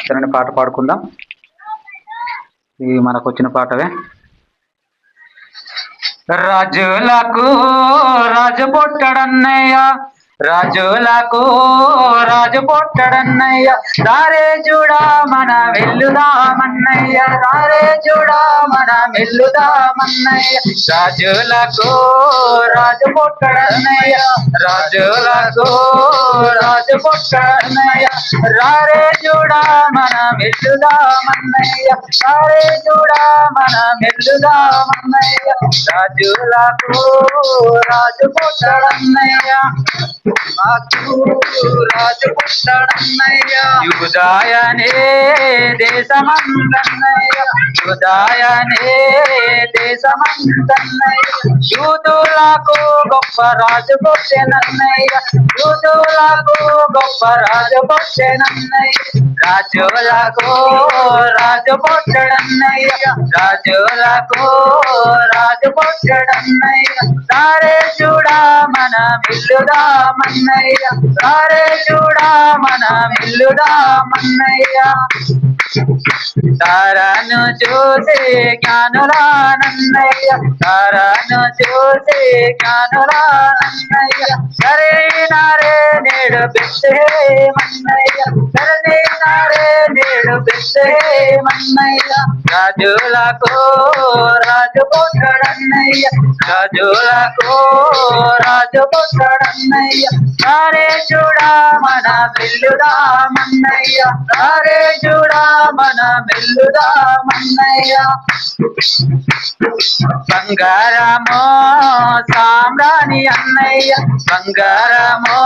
చిన్న పాట పాడుకుందాం. ఇది మనకు వచ్చిన పాటవే. రాజులకు రాజు పుట్టడన్నయ్య, రాజులకు రాజు పుట్టడన్నయ్య, దారే చూడా మన వెల్లుదామన్నయ్య, దారే చూడా మన వెల్లుదామన్నయ్య. రాజులకు రాజు పుట్టడన్నయ్య, రాజులకు రాజు పుట్టడన్నయ్య, రారే చూడా మన వెల్లుదామన్నయ్య, దారే చూడా మన వెల్లుదామన్నయ్య. రాజులకు రాజు పుట్టడన్నయ్య, రాజు పుట్టడన్నయ్య, యూదాయనే దేశమందన్నయ్య, యూదాయనే దేశమందన్నయ్య, యూదులకు గొప్ప రాజు పుట్టెనన్నయ్య, యూదులకు గొప్ప రాజు పుట్టెనన్నయ్య. రాజులకు రాజు పుట్టడన్నయ్య, రాజులకు రాజు పుట్టడన్నయ్య, దారే చూడా మన వెల్లుదామన్నయ్య, దారే చూడా మన వెల్లుదామన్నయ్య. తారను చూసి జ్ఞానులానన్నయ్య, తారను చూసి జ్ఞానులానన్నయ్య, సరైనారే నేడు బెత్లెహేమన్నయ్య, సరైనారే నేడు బెత్లెహేమన్నయ్య. రాజులకు రాజు పుట్టడన్నయ్య, రాజులకు రాజు పుట్టడన్నయ్య, దారే చూడా మన వెల్లుదామన్నయ్య, దారే చూడా మన వెల్లుదామన్నయ్య. బంగారమో సామ్రాణి అన్నయ్య, బంగారమో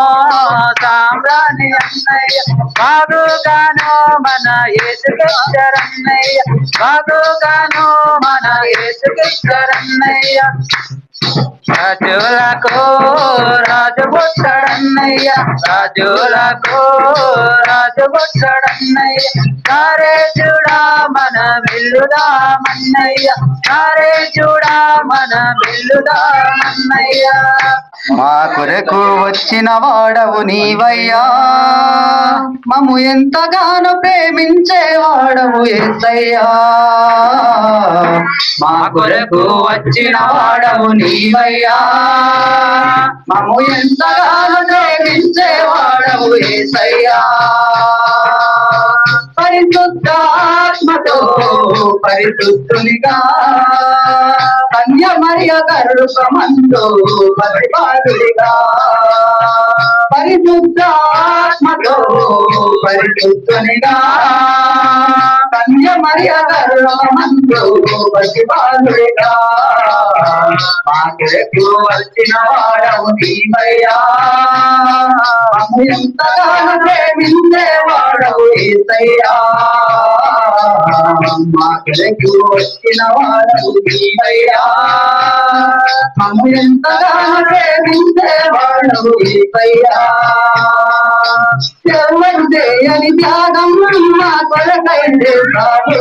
సామ్రాణి అన్నయ్య, బాగుగాను మన యేసుకిచ్చరన్నయ్య, బాగుగాను మన యేసుకిచ్చరన్నయ్య. రాజులకు రాజు పుట్టడన్నయ్య, రాజులకు రాజు పుట్టడన్నయ్య, దారే చూడా మన వెల్లుదామన్నయ్య, దారే చూడా మన వెల్లుదామన్నయ్య. మా కొరకు వచ్చిన వాడవు నీవయ్యా, మమ్ము ఎంతగానో ప్రేమించే వాడవు యేసయ్యా. మా కొరకు వచ్చిన వాడవు నీవయ్యా, మమ్ము ఎంతగానో ప్రేమించే వాడవు యేసయ్యా. పరిశుద్ధాత్మతో పరిశుద్ధునిగా కన్య మరియ గర్భమందు పరిపాలుడిగా, పరిశుద్ధాత్మతో పరిశుద్ధునిగా కన్య మరియ గర్భమందు పరిపాలుడిగా, మా కొరకు వచ్చిన వాడవు నీవయ్యా, మమ్ము ఎంతగానో ప్రేమించే వాడవు యేసయ్యా. మా కొరకు వచ్చిన వాడవు నీవయ్యా, మమ్ము ఎంతగానో ప్రేమించే వాడవు యేసయ్యా. ఎవరు చేయని త్యాగం మా కొరకై చేశావు,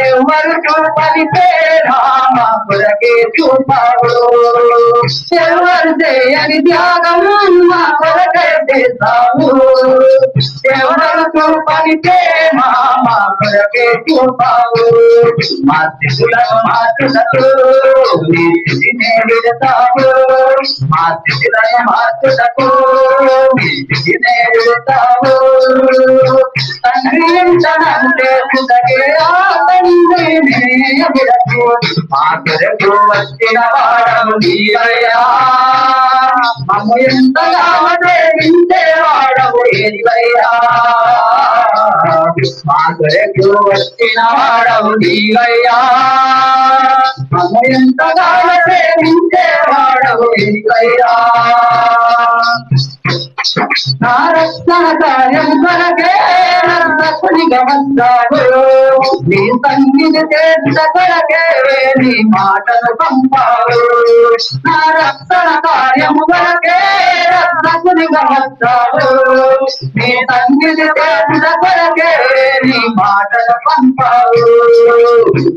ఎవరు చూపని పేరా మా కొరకే చూపావు, ఎవరు చేయని త్యాగం మా కొరకై చేశావు, ఎవరు చూపని ప్రేమ మా కొరకే చూపావు. మా స్థితులను మార్చుటకు నీ స్థితినే విడతావు, మా స్థితులను మార్చుటకు నీ స్థితినే విడతావు. తండ్రి ఎంతనంటే సుతగే ఆ తండ్రినే విడకు, మా కొరకు వచ్చిన వాడవు నీవయ్యా, మమ్ము ఎంతగానో ప్రేమించే వాడవు యేసయ్యా. మా కొరకు వచ్చిన వాడవు నీవయ్యా, మమ్ము ఎంతగానో ప్రేమించే వాడవు యేసయ్యా. నా రక్షణ కార్యం కొరకే రక్షకుని వచ్చావు నీ సన్నిధి చేత కొరకే నీ మాటలు పంపావు నా రక్షణ కార్యము కొరకే రక్షకునిగా వచ్చావు నీ సన్నిధి చేత కొరకే నీ మాటలు పంపావు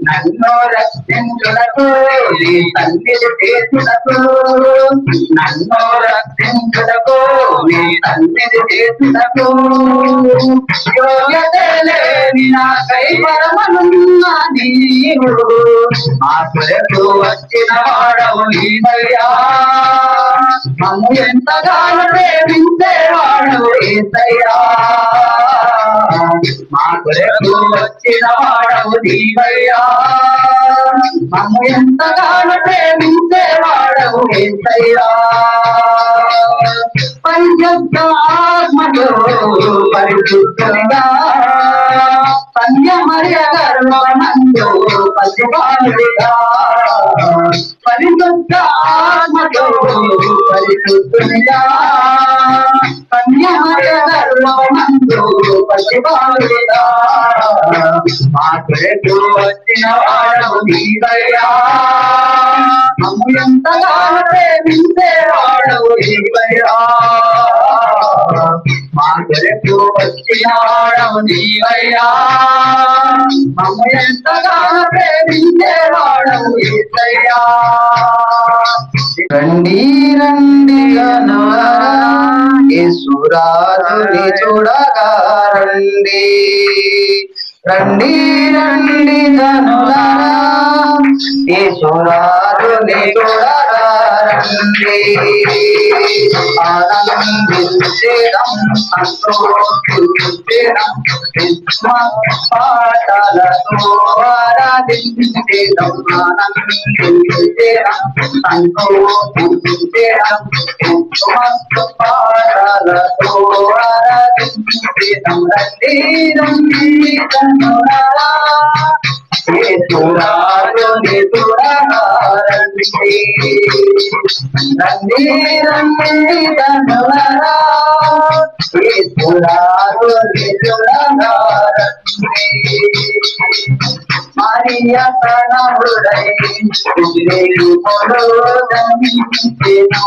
నన్ను రక్షించుటకు నీ సన్నిధి చేసుటకు నన్ను రక్షించుటకు నీ సన్నిధి చేసుటకు యోగ్యత లేని నాకై పరమనున్న నీవు ఆకులకు వచ్చిన వాడవు నీవయ్యా మమ్ము ఎంతగానో ప్రేమించేవాడవు యేసయ్యా మా కొరకు వచ్చిన వాడవు నీవయ్యా మమ్ము ఎంతగానో ప్రేమించేవాడవు యేసయ్యా పరిశుద్ధ ఆత్మతో పరిశుద్ధునిగా కన్యమర్య గర్భమందు పసిబాలుడిగా పరిశుద్ధ ఆత్మతో పరిశుద్ధునిగా కన్యమర్య గర్భమందు పసిబాలుడిగా మా కొరకు వచ్చిన వాడవు నీవయ్యా మమ్ము ఎంతగానో ప్రేమించేవాడవు నీవయ్యా మా కొరకు వచ్చిన వాడవు నీవయ్యా మమ్ము ఎంతగానో ప్రేమించేవాడవు యేసయ్యా రండి రండి గనులారా యేసురాజుని చూడగా రండి రండి రండి జనులారా యేసురాజుని చూడగా రండి ఆనందించేదం సంతోషించేదం పాటలతో ఆరాధించేదం ఆనందించేదం సంతోషించేదం పాటలతో ఆరాధించేదం రండి రండి జనులారా యేసురాజుని చూడగా రండి రండి రండి జనులారా యేసురాజుని చూడగా రండి మరియ తనయుడై పొడోదనించెను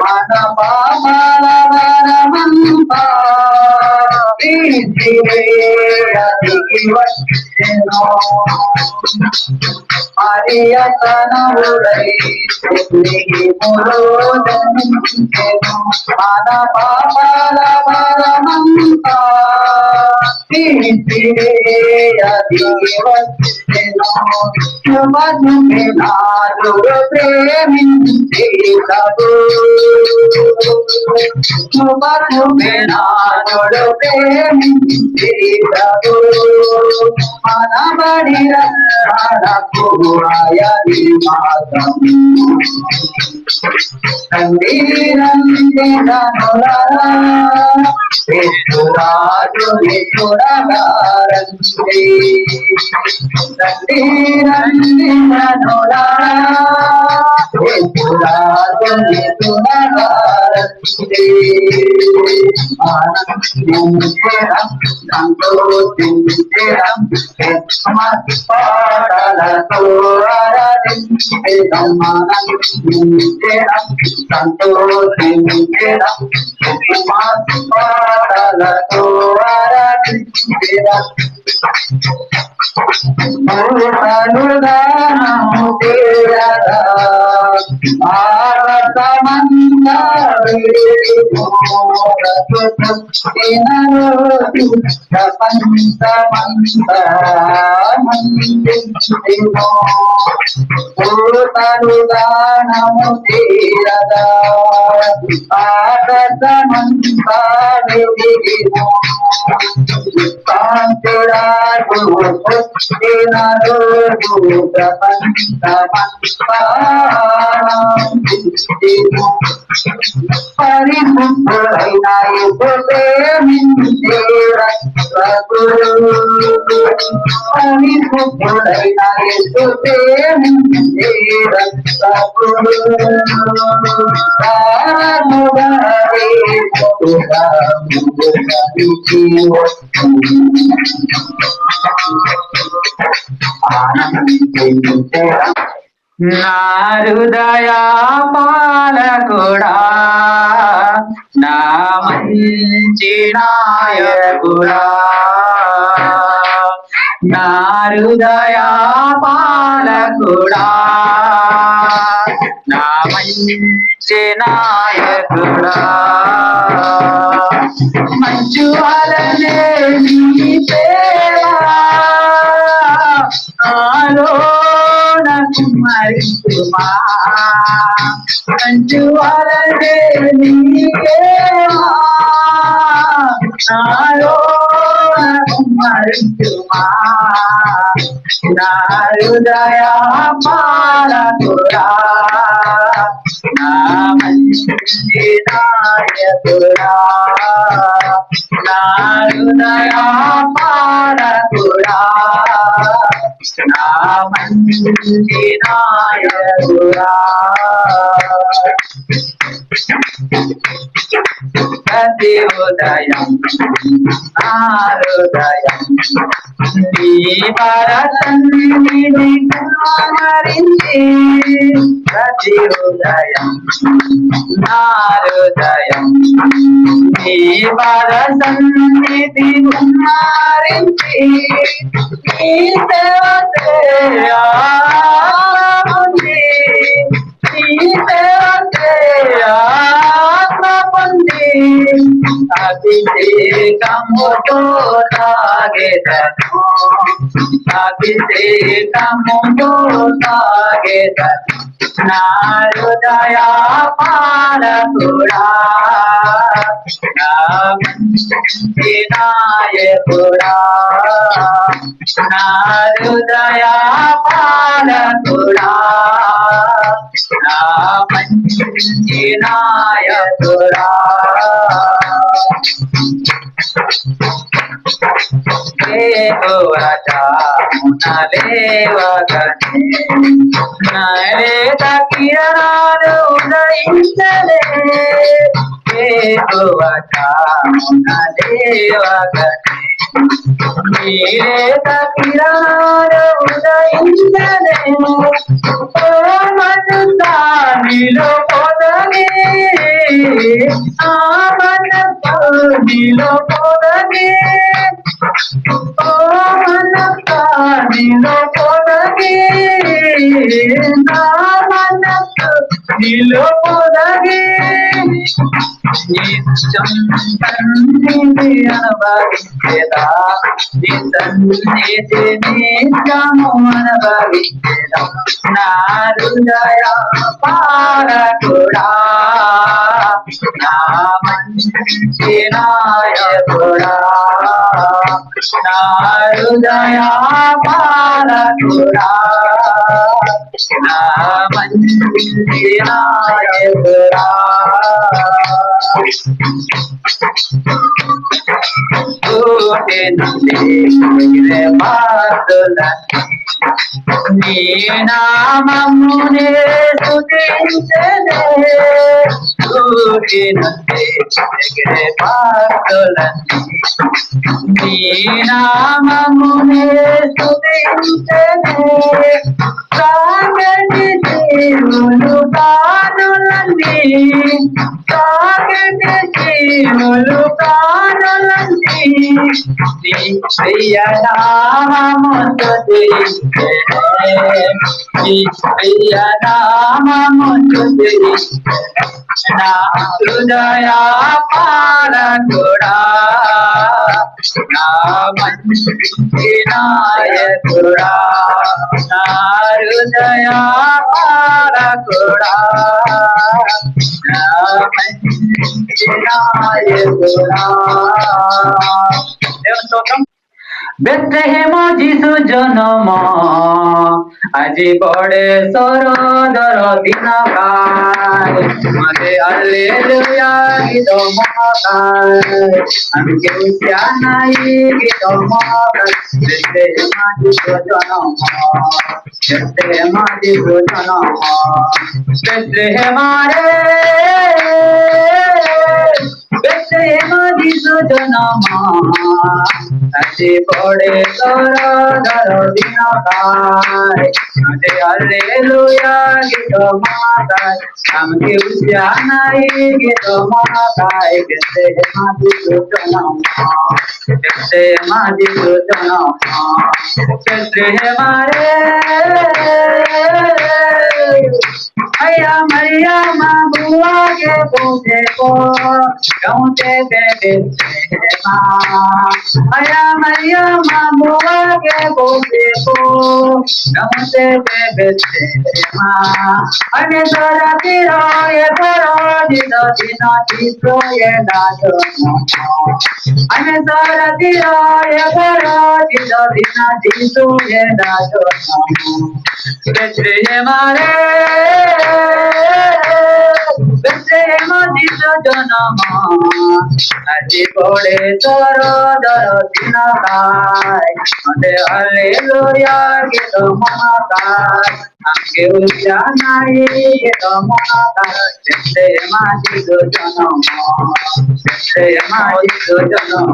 మన పాపాల భారమంతా అదికి వచ్చెను మరియ తనయుడై పొడోదనించెను మన పాపాల భారమంతా శుభనుడు ప్రేమించే ప్రభు శుభనుడు ప్రేమించే ప్రభు మనబడి రక్షణకు ఆయని మార్గం రండి రండి జనులారా యేసురాజుని చూడగా రండి రండి రండి జనులారా యేసురాజుని చూడగా రండి ఆనందించేదం సంతోషించేదం పాటలతో ఆరాధించేదం ఆనందించేదం సంతోషించేదం పాటలతో ఆరాధించేదం అనుదానము తీరగా భారతమంతా ప్రపంచమంతా అనుదానము తీరగా భారతమంతా కాంతిరాజు పుట్టినరోజు పరిశుద్ధులైన ప్రేమించే పరిశుద్ధుడైన యేసు ప్రేమించే రక్షకుడు నా హృదయ పాలకుడా నా మంచి నాయకుడా నా హృదయ పాలకుడా నా మంచి నాయకుడా మంచు అలనే నీ సేవా నాలోనకు మరిస్తుమా మంచు అలనే నీకేవా నాలోనకు మరిస్తుమా నా హృదయ పాలకుడా నా మంచి నాయకుడా నా హృదయ పాలకుడా నా మంచి నాయకుడా ప్రతి ఉదయం నా హృదయం నీ పరసన్నిధిని కుమ్మరించి ప్రతి ఉదయం నా హృదయం నీ పరసన్నిధి కుమ్మరించి నీ సేవ చేయాలి నీ సేవ చేయాలి అభిషేకముతో తాగెదను అభిషేకముతో తాగెదను నా హృదయ పాలకుడా నా మంచి నాయకుడా నా హృదయ పాలకుడా నా మంచి నాయకుడా నరేత కిరణాలు ఉదయించలే నీరేత కిరణాలు ఉదయించలే నీలో పొదగే ఆ మనసు నీలో పొదగే ఓ మనసు నీలో పొదగే నా మనసు నీలో పొదగే సన్నిధి అనుభవించేదా నీ సన్నిధి నిత్యము అనుభవించేదా నా హృదయ పాలకుడా నా మంచి నాయకుడా నా హృదయ పాలకుడా నా మంచి నాయకుడా నీ నామమునే స్తుతించెనే నీ నామమునే స్తుతించెనే సాగని జీవులు కానులండి సాగని జీవులు కానులండి నీ ప్రియ నామము స్తుతించెనే నీ ప్రియ నామము స్తుతించెనే నా హృదయ పాలకుడా నా మంచి నాయకుడా నా హృదయ పాలకుడా నా మంచి నాయకుడా దేవుని స్తోత్రం ବେତ୍ଲେହେମ ଯିଶୁ ଜନମ ଆଜି ପଡ଼େ ସରଦର ଦିନ କାଳ ମତେ ହାଲେଲୁୟା ଗୀତ ମହାକାଳ আমি কেউ জানাই গীত মহাকাল বেত্লেহেম যিশু জনম বেত্লেহেম যিশু জনম বেত্লেহেম রে বেত্লেহেম যিশু জনম আজি পড়ে সরদর দিন কাল আজে হালেলুয়া গীত মহাকাল আমাকে জানাই গীত মহাকাল বেত্লেহেম যিশু জনম বেত্লেহেম যিশু জনম বেত্লেহেম রে Aya Maria Mabua ke bote ko gaunte bebe ma Aya Maria Mabua ke bote ko gaunte bebe ma ane sara tiro ye paro dino dino dino ye na jo ane sara tiro ye paro dino dino dino ye na jo Betlehem re বেত্লেহেম যিশু জনম আজি পড়ে সরদর দিন কাল মতে hallelujah গীত মহাকাল আমাকে জানাই গীত মহাকাল বেত্লেহেম যিশু জনম বেত্লেহেম যিশু জনম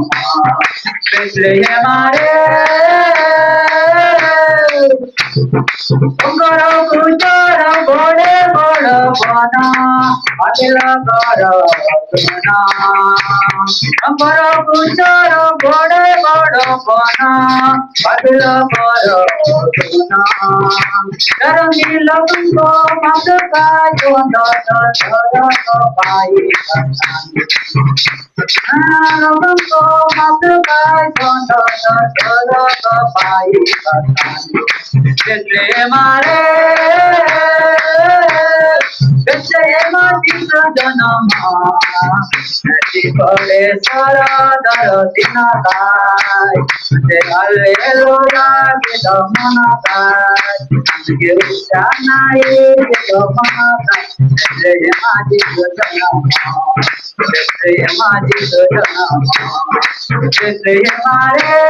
বেত্লেহেম রে গর গুজর বড়ে বড় বনা অখিল কর গুণা গর গুজর বড়ে বড় বনা অখিল কর গুণা রঙ্গি লঙ্গ মধুকা চন্দ পাই লঙ্গ মধুকা চন্দ পাই বেত্লেহেম রে বেত্লেহেম যিশু জনম আজি পড়ে সরদর দিন কাল হালেলুয়া গীত মহাকাল আমাকে জানাই গীত মহাকাল বেত্লেহেম যিশু জনম বেত্লেহেম যিশু জনম বেত্লেহেম রে